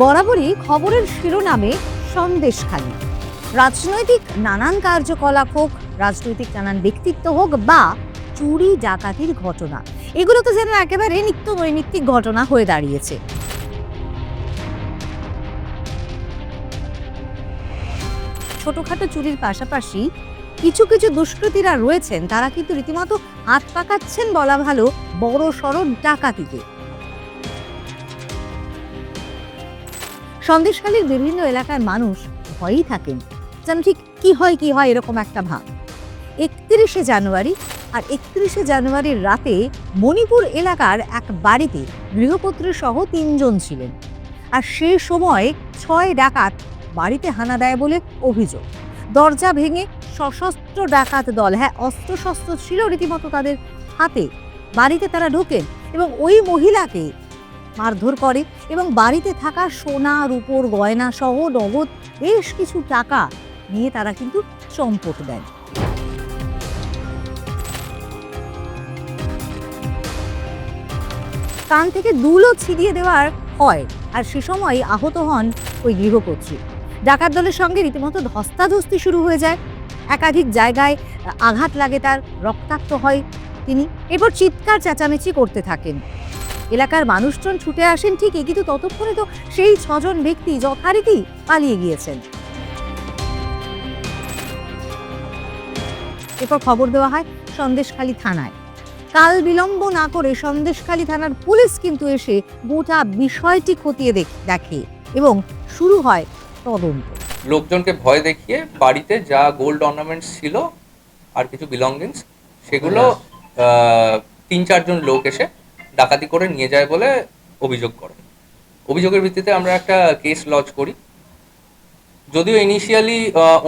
বরাবরই খবরের শিরোনামে সন্দেশখালি। রাজনৈতিক নানান কার্যকলাপ হোক, রাজনৈতিক নানান ব্যক্তিত্ব হোক বা চুরি ডাকাতির ঘটনা, এগুলো তো যেন একেবারে নিত্য নৈমিত্তিক ঘটনা হয়ে দাঁড়িয়েছে। ছোটখাটো চুরির পাশাপাশি কিছু কিছু দুষ্কৃতীরা রয়েছেন, তারা কিন্তু রীতিমতো হাত পাকাচ্ছেন বলা ভালো বড় সড় ডাকাতিতে। সন্দেশখালীর বিভিন্ন এলাকার মানুষ ভয়েই থাকেন, যেন ঠিক কি হয় এরকম একটা ভাব। 31শে জানুয়ারি আর 31শে জানুয়ারির রাতে মণিপুর এলাকার এক বাড়িতে গৃহকর্ত্রী সহ 3 জন ছিলেন। আর সে সময় 6 ডাকাত বাড়িতে হানা দেয় বলে অভিযোগ। দরজা ভেঙে সশস্ত্র ডাকাত দল, অস্ত্রশস্ত্র ছিল রীতিমতো তাদের হাতে, বাড়িতে তারা ঢোকেন এবং ওই মহিলাকে মারধর করে এবং বাড়িতে থাকা সোনা রূপোর গয়না সহ নগদ বেশ কিছু টাকা নিয়ে তারা কিন্তু চম্পট দেন। কান থেকে দুলও ছিটিয়ে দেওয়ার হয়, আর সে সময় আহত হন ওই গৃহকর্ত্রী। ডাকাত দলের সঙ্গে রীতিমতো ধস্তাধস্তি শুরু হয়ে যায়, একাধিক জায়গায় আঘাত লাগে, তার রক্তাক্ত হয় তিনি। এরপর চিৎকার চেঁচামেচি করতে থাকেন। এলাকার মানুষজন ছুটে আসেন ঠিকই, কিন্তু ততক্ষণে তো সেই 6 জন ব্যক্তি যথারীতি পালিয়ে গিয়েছেন। এরপর খবর দেওয়া হয় সন্দেশখালী থানায়। কাল বিলম্ব না করে সন্দেশখালী থানার পুলিশ কিন্তু এসে গোটা বিষয়টি খতিয়ে দেখে এবং শুরু হয় তদন্ত। লোকজনকে ভয় দেখিয়ে বাড়িতে যা গোল্ড অর্নামেন্টস ছিল আর কিছু বিলঙ্গিংস, সেগুলো 3-4 জন লোক এসে ডাকাতি করে নিয়ে যায় বলে অভিযোগ করেন। অভিযোগের ভিত্তিতে আমরা একটা কেস লজ করি। যদিও ইনিশিয়ালি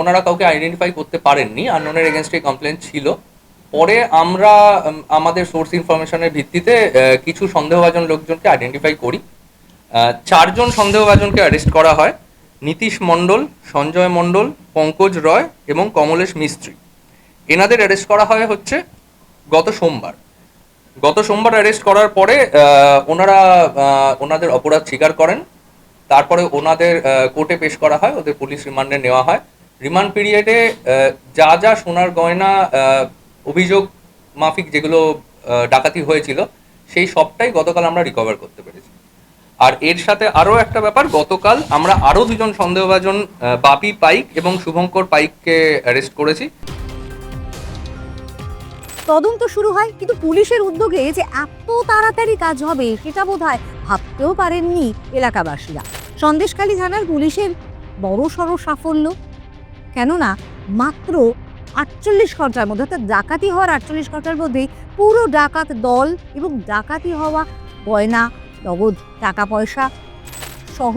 ওনারা কাউকে আইডেন্টিফাই করতে পারেননি, আননোনের এগেনস্টে কমপ্লেন ছিল। পরে আমরা আমাদের সোর্স ইনফরমেশনের ভিত্তিতে কিছু সন্দেহভাজন লোকজনকে আইডেন্টিফাই করি। 4 জন সন্দেহভাজনকে অ্যারেস্ট করা হয়: নীতিশ মণ্ডল, সঞ্জয় মণ্ডল, পঙ্কজ রয় এবং কমলেশ মিস্ত্রি। এনাদের অ্যারেস্ট করা হয় হচ্ছে গত সোমবার অ্যারেস্ট করার পরে ওনারা ওনাদের অপরাধ স্বীকার করেন। তারপরে ওনাদের কোর্টে পেশ করা হয়, ওদের পুলিশ রিমান্ডে নেওয়া হয়। রিমান্ড পিরিয়ডে যা যা সোনার গয়না অভিযোগ মাফিক যেগুলো ডাকাতি হয়েছিল, সেই সবটাই গতকাল আমরা রিকভার করতে পেরেছি। আর এর সাথে আরও একটা ব্যাপার, গতকাল আমরা আরও 2 জন সন্দেহভাজন বাপি পাইক এবং শুভঙ্কর পাইককে অ্যারেস্ট করেছি। তদন্ত শুরু হয়, কিন্তু পুলিশের উদ্যোগে যে এত তাড়াতাড়ি কাজ হবে সেটা বোধহয় ভাবতেও পারেননি এলাকাবাসীরা। সন্দেশখালী থানার পুলিশের বড়সড় সাফল্য, কেননা মাত্র 48 ঘন্টার মধ্যে, অর্থাৎ ডাকাতি হওয়ার 48 ঘন্টার মধ্যেই পুরো ডাকাত দল এবং ডাকাতি হওয়া গয়না, নগদ টাকা পয়সা সহ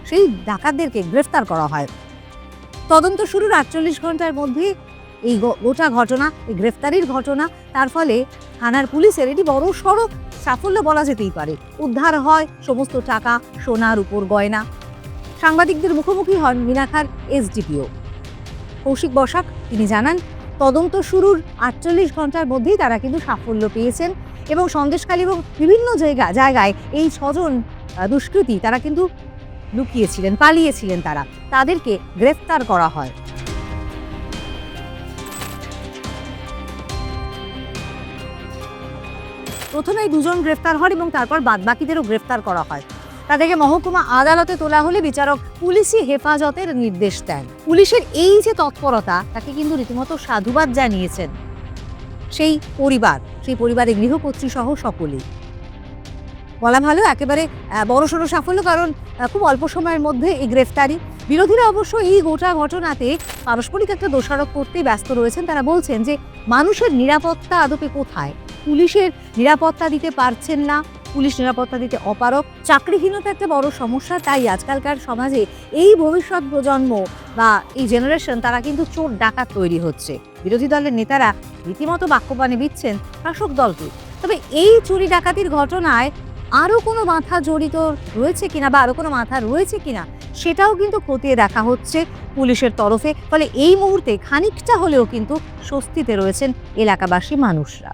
সেই ডাকাতদেরকে গ্রেফতার করা হয়। তদন্ত শুরুর 48 ঘন্টার মধ্যে এই গোটা ঘটনা, এই গ্রেফতারির ঘটনা, তার ফলে থানার পুলিশের এটি বড় সড় সাফল্য বলা যেতেই পারে। উদ্ধার হয় সমস্ত টাকা, সোনার উপর গয়না। সাংবাদিকদের মুখোমুখি হন মিনাখার এসডিপিও কৌশিক বসাক। তিনি জানান, তদন্ত শুরুর 48 ঘন্টার মধ্যেই তারা কিন্তু সাফল্য পেয়েছেন এবং সন্দেশখালী এবং বিভিন্ন জায়গায় এই 6 জন দুষ্কৃতী তারা কিন্তু লুকিয়েছিলেন, পালিয়েছিলেন, তাদেরকে গ্রেফতার করা হয়। প্রথমেই 2 জন গ্রেফতার হন এবং তারপর বাদবাকিদেরও গ্রেফতার করা হয়। তাদেরকে মহকুমা আদালতে তোলা হলে বিচারক পুলিশি হেফাজতের নির্দেশ দেন। পুলিশের এই যে তৎপরতা, তাকে কিন্তু রীতিমতো সাধুবাদ জানিয়েছেন সেই পরিবারের গৃহকর্ত্রী সহ সকলেই। বলা ভালো একেবারে বড়সড় সাফল্য, কারণ খুব অল্প সময়ের মধ্যে এই গ্রেফতারি। বিরোধীরা অবশ্য এই গোটা ঘটনাতে পারস্পরিক একটা দোষারোপ করতেই ব্যস্ত রয়েছেন। তারা বলছেন যে মানুষের নিরাপত্তা আদপে কোথায়, পুলিশের নিরাপত্তা দিতে পারছেন না, পুলিশ নিরাপত্তা দিতে অপারগ, চাকরিহীনতা একটা বড় সমস্যা। তাই আজকালকার সমাজে এই ভবিষ্যৎ প্রজন্ম বা এই জেনারেশন, তারা কিন্তু চোর ডাকাত তৈরি হচ্ছে। বিরোধী দলের নেতারা রীতিমতো বাক্যবাণে দিচ্ছেন শাসক দলকে। তবে এই চুরি ডাকাতির ঘটনায় আরও কোনো মাথা জড়িত রয়েছে কিনা বা আরও কোনো মাথা রয়েছে কিনা, সেটাও কিন্তু খতিয়ে দেখা হচ্ছে পুলিশের তরফে। ফলে এই মুহূর্তে খানিকটা হলেও কিন্তু স্বস্তিতে রয়েছেন এলাকাবাসী মানুষরা।